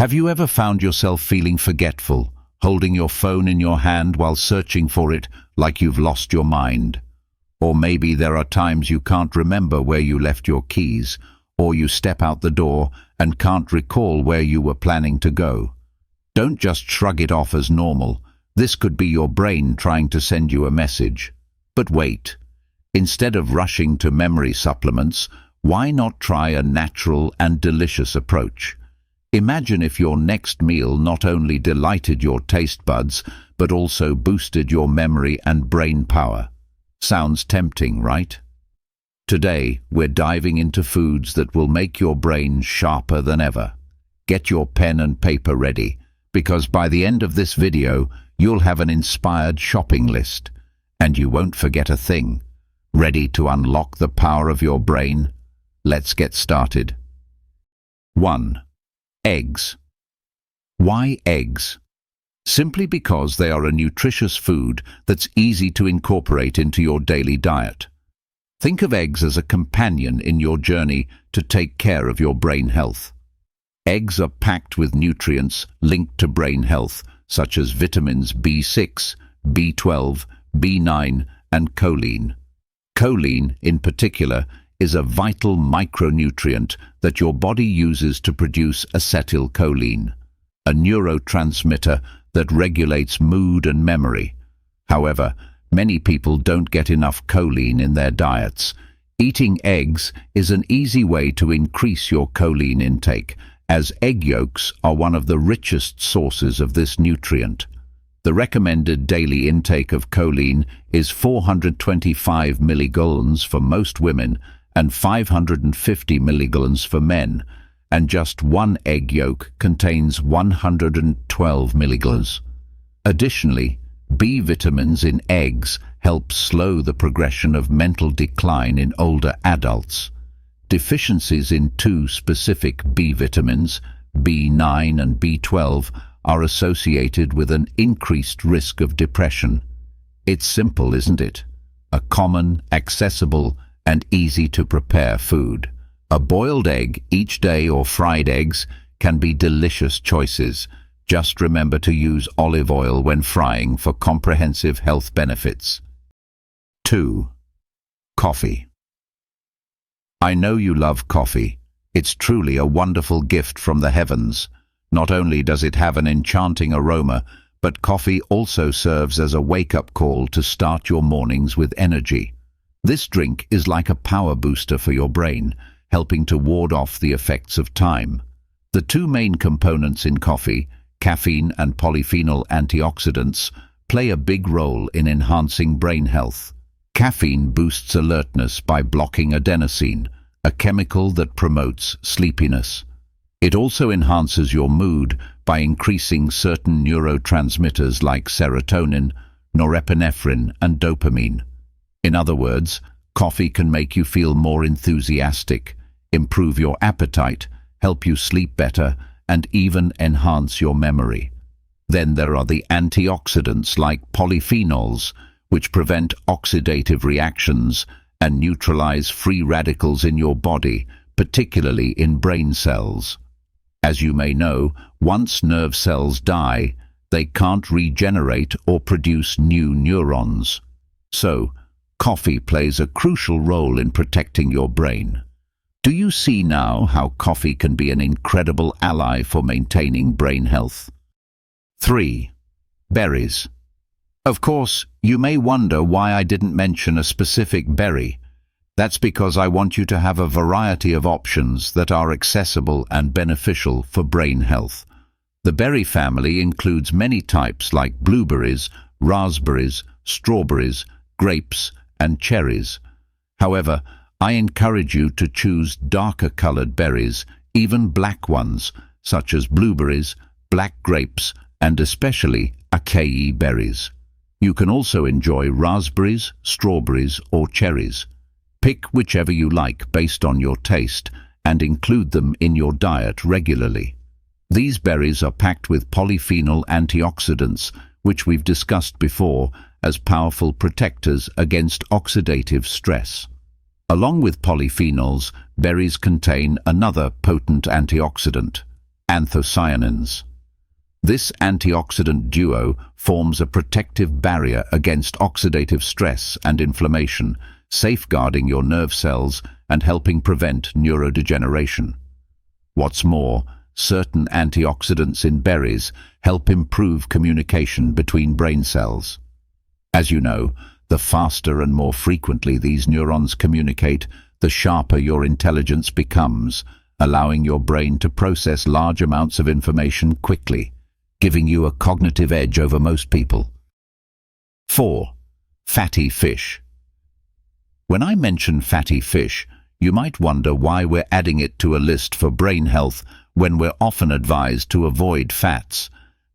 Have you ever found yourself feeling forgetful, holding your phone in your hand while searching for it like you've lost your mind? Or maybe there are times you can't remember where you left your keys, or you step out the door and can't recall where you were planning to go. Don't just shrug it off as normal. This could be your brain trying to send you a message. But wait. Instead of rushing to memory supplements, why not try a natural and delicious approach? Imagine if your next meal not only delighted your taste buds, but also boosted your memory and brain power. Sounds tempting, right? Today, we're diving into foods that will make your brain sharper than ever. Get your pen and paper ready, because by the end of this video, you'll have an inspired shopping list, and you won't forget a thing. Ready to unlock the power of your brain? Let's get started. 1. Eggs. Why eggs? Simply because they are a nutritious food that's easy to incorporate into your daily diet. Think of eggs as a companion in your journey to take care of your brain health. Eggs are packed with nutrients linked to brain health, such as vitamins B6, B12, B9, and choline. Choline, in particular, is a vital micronutrient that your body uses to produce acetylcholine, a neurotransmitter that regulates mood and memory. However, many people don't get enough choline in their diets. Eating eggs is an easy way to increase your choline intake, as egg yolks are one of the richest sources of this nutrient. The recommended daily intake of choline is 425 milligallons for most women and 550 milligallons for men, and just one egg yolk contains 112 milligallons. Additionally, B vitamins in eggs help slow the progression of mental decline in older adults. Deficiencies in two specific B vitamins, B9 and B12, are associated with an increased risk of depression. It's simple, isn't it? A common, accessible, and easy-to-prepare food. A boiled egg each day or fried eggs can be delicious choices. Just remember to use olive oil when frying for comprehensive health benefits. 2. Coffee. I know you love coffee. It's truly a wonderful gift from the heavens. Not only does it have an enchanting aroma, but coffee also serves as a wake-up call to start your mornings with energy. This drink is like a power booster for your brain, helping to ward off the effects of time. The two main components in coffee, caffeine and polyphenol antioxidants, play a big role in enhancing brain health. Caffeine boosts alertness by blocking adenosine, a chemical that promotes sleepiness. It also enhances your mood by increasing certain neurotransmitters like serotonin, norepinephrine, and dopamine. In other words, coffee can make you feel more enthusiastic, improve your appetite, help you sleep better, and even enhance your memory. Then there are the antioxidants like polyphenols, which prevent oxidative reactions and neutralize free radicals in your body, particularly in brain cells. As you may know, once nerve cells die, they can't regenerate or produce new neurons. So, coffee plays a crucial role in protecting your brain. Do you see now how coffee can be an incredible ally for maintaining brain health? 3. Berries. Of course, you may wonder why I didn't mention a specific berry. That's because I want you to have a variety of options that are accessible and beneficial for brain health. The berry family includes many types like blueberries, raspberries, strawberries, grapes, and cherries. However, I encourage you to choose darker-colored berries, even black ones, such as blueberries, black grapes, and especially acai berries. You can also enjoy raspberries, strawberries, or cherries. Pick whichever you like based on your taste and include them in your diet regularly. These berries are packed with polyphenol antioxidants, which we've discussed before, as powerful protectors against oxidative stress. Along with polyphenols, berries contain another potent antioxidant, anthocyanins. This antioxidant duo forms a protective barrier against oxidative stress and inflammation, safeguarding your nerve cells and helping prevent neurodegeneration. What's more, certain antioxidants in berries help improve communication between brain cells. As you know, the faster and more frequently these neurons communicate, the sharper your intelligence becomes, allowing your brain to process large amounts of information quickly, giving you a cognitive edge over most people. 4. Fatty fish. When I mention fatty fish, you might wonder why we're adding it to a list for brain health when we're often advised to avoid fats.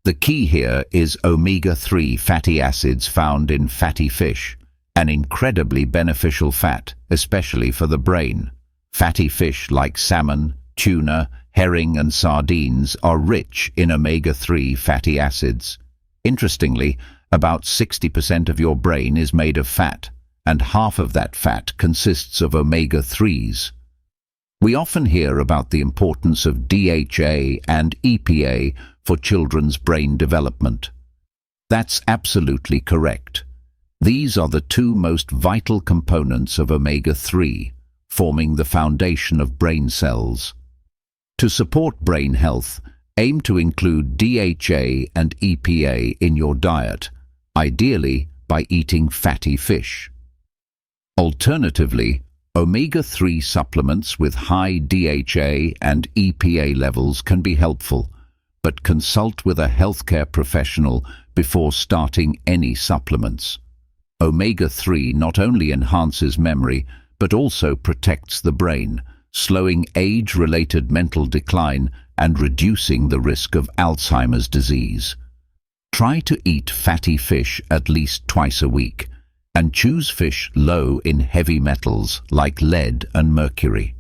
The key here is omega-3 fatty acids found in fatty fish, an incredibly beneficial fat, especially for the brain. Fatty fish like salmon, tuna, herring and sardines are rich in omega-3 fatty acids. Interestingly, about 60% of your brain is made of fat, and half of that fat consists of omega-3s. We often hear about the importance of DHA and EPA for children's brain development. That's absolutely correct. These are the two most vital components of omega-3, forming the foundation of brain cells. To support brain health, aim to include DHA and EPA in your diet, ideally by eating fatty fish. Alternatively, omega-3 supplements with high DHA and EPA levels can be helpful, but consult with a healthcare professional before starting any supplements. Omega-3 not only enhances memory, but also protects the brain, slowing age-related mental decline and reducing the risk of Alzheimer's disease. Try to eat fatty fish at least twice a week, and choose fish low in heavy metals like lead and mercury.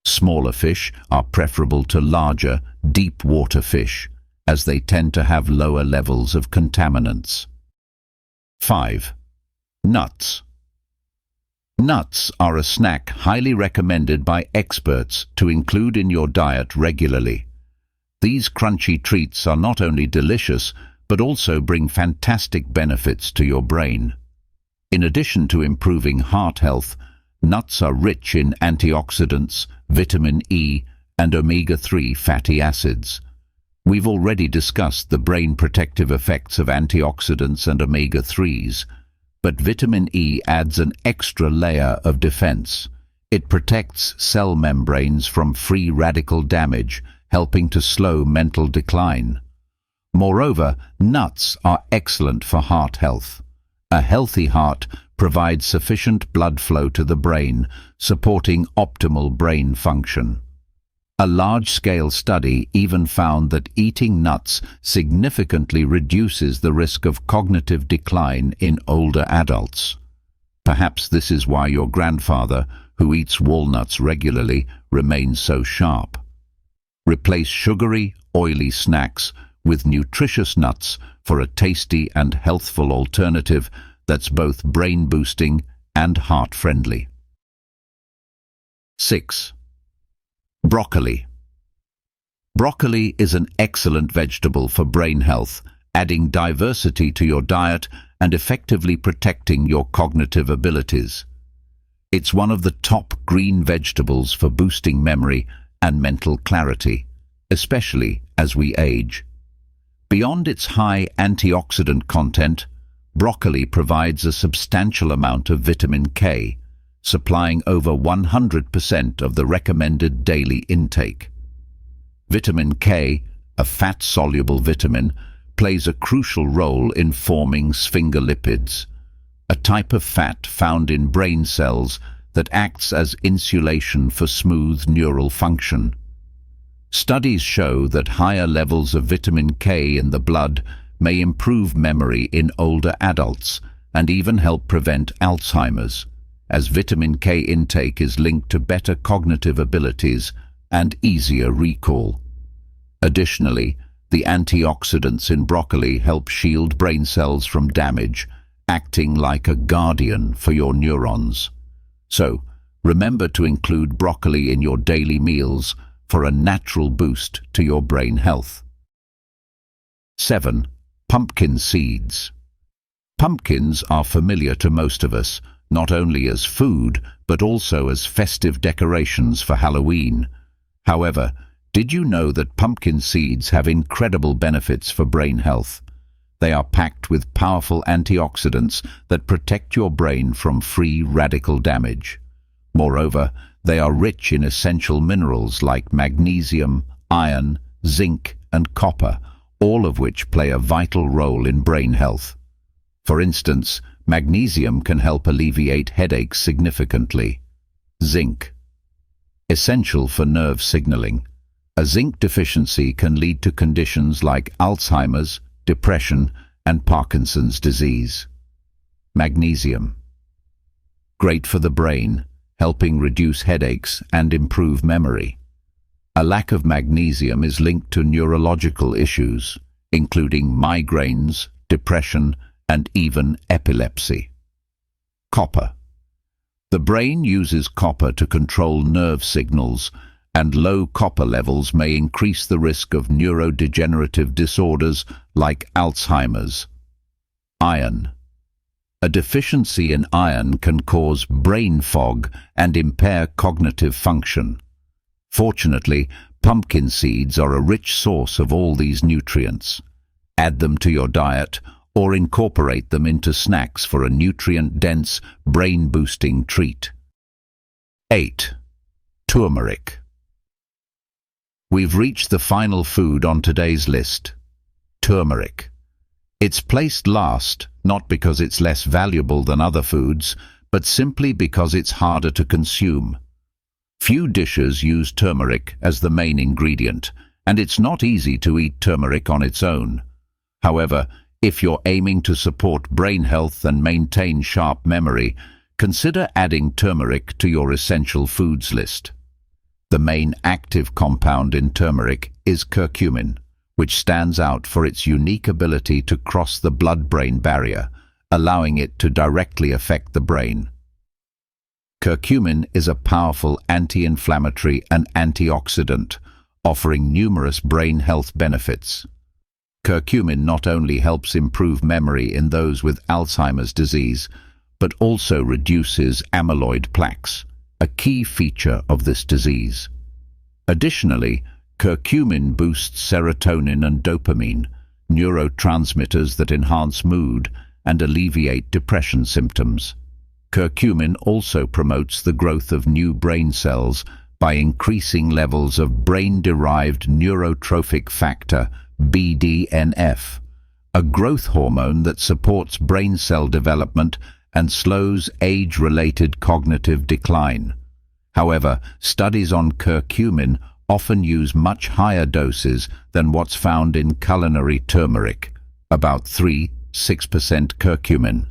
Smaller fish are preferable to larger, deep-water fish, as they tend to have lower levels of contaminants. 5. Nuts. Nuts are a snack highly recommended by experts to include in your diet regularly. These crunchy treats are not only delicious, but also bring fantastic benefits to your brain. In addition to improving heart health, nuts are rich in antioxidants, vitamin E, and omega-3 fatty acids. We've already discussed the brain protective effects of antioxidants and omega-3s, but vitamin E adds an extra layer of defense. It protects cell membranes from free radical damage, helping to slow mental decline. Moreover, nuts are excellent for heart health. A healthy heart provides sufficient blood flow to the brain, supporting optimal brain function. A large-scale study even found that eating nuts significantly reduces the risk of cognitive decline in older adults. Perhaps this is why your grandfather, who eats walnuts regularly, remains so sharp. Replace sugary, oily snacks with nutritious nuts for a tasty and healthful alternative that's both brain-boosting and heart-friendly. 6. Broccoli. Broccoli is an excellent vegetable for brain health, adding diversity to your diet and effectively protecting your cognitive abilities. It's one of the top green vegetables for boosting memory and mental clarity, especially as we age. Beyond its high antioxidant content, broccoli provides a substantial amount of vitamin K, supplying over 100% of the recommended daily intake. Vitamin K, a fat-soluble vitamin, plays a crucial role in forming sphingolipids, a type of fat found in brain cells that acts as insulation for smooth neural function. Studies show that higher levels of vitamin K in the blood may improve memory in older adults and even help prevent Alzheimer's, as vitamin K intake is linked to better cognitive abilities and easier recall. Additionally, the antioxidants in broccoli help shield brain cells from damage, acting like a guardian for your neurons. So, remember to include broccoli in your daily meals, for a natural boost to your brain health. 7. Pumpkin seeds. Pumpkins are familiar to most of us, not only as food, but also as festive decorations for Halloween. However, did you know that pumpkin seeds have incredible benefits for brain health? They are packed with powerful antioxidants that protect your brain from free radical damage. Moreover, they are rich in essential minerals like magnesium, iron, zinc, and copper, all of which play a vital role in brain health. For instance, magnesium can help alleviate headaches significantly. Zinc. Essential for nerve signaling. A zinc deficiency can lead to conditions like Alzheimer's, depression, and Parkinson's disease. Magnesium. Great for the brain, helping reduce headaches and improve memory. A lack of magnesium is linked to neurological issues, including migraines, depression, and even epilepsy. Copper. The brain uses copper to control nerve signals, and low copper levels may increase the risk of neurodegenerative disorders like Alzheimer's. Iron. A deficiency in iron can cause brain fog and impair cognitive function. Fortunately, pumpkin seeds are a rich source of all these nutrients. Add them to your diet or incorporate them into snacks for a nutrient-dense, brain-boosting treat. 8. Turmeric. We've reached the final food on today's list: turmeric. It's placed last, not because it's less valuable than other foods, but simply because it's harder to consume. Few dishes use turmeric as the main ingredient, and it's not easy to eat turmeric on its own. However, if you're aiming to support brain health and maintain sharp memory, consider adding turmeric to your essential foods list. The main active compound in turmeric is curcumin, which stands out for its unique ability to cross the blood-brain barrier, allowing it to directly affect the brain. Curcumin is a powerful anti-inflammatory and antioxidant, offering numerous brain health benefits. Curcumin not only helps improve memory in those with Alzheimer's disease, but also reduces amyloid plaques, a key feature of this disease. Additionally, curcumin boosts serotonin and dopamine, neurotransmitters that enhance mood and alleviate depression symptoms. Curcumin also promotes the growth of new brain cells by increasing levels of brain-derived neurotrophic factor, BDNF, a growth hormone that supports brain cell development and slows age-related cognitive decline. However, studies on curcumin often use much higher doses than what's found in culinary turmeric, about 3–6% curcumin.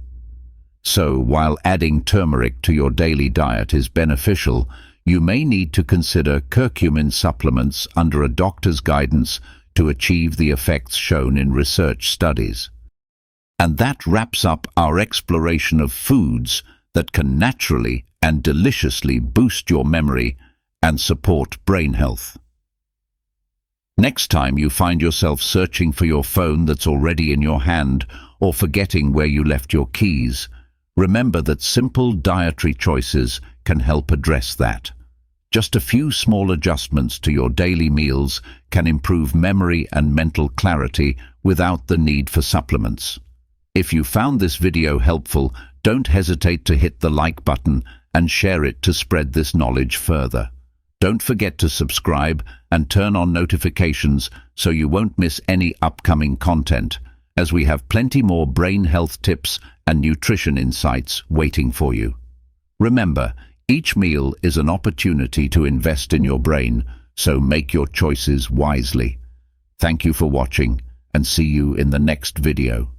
So, while adding turmeric to your daily diet is beneficial, you may need to consider curcumin supplements under a doctor's guidance to achieve the effects shown in research studies. And that wraps up our exploration of foods that can naturally and deliciously boost your memory and support brain health. Next time you find yourself searching for your phone that's already in your hand or forgetting where you left your keys, remember that simple dietary choices can help address that. Just a few small adjustments to your daily meals can improve memory and mental clarity without the need for supplements. If you found this video helpful, don't hesitate to hit the like button and share it to spread this knowledge further. Don't forget to subscribe and turn on notifications so you won't miss any upcoming content, as we have plenty more brain health tips and nutrition insights waiting for you. Remember, each meal is an opportunity to invest in your brain, so make your choices wisely. Thank you for watching, and see you in the next video.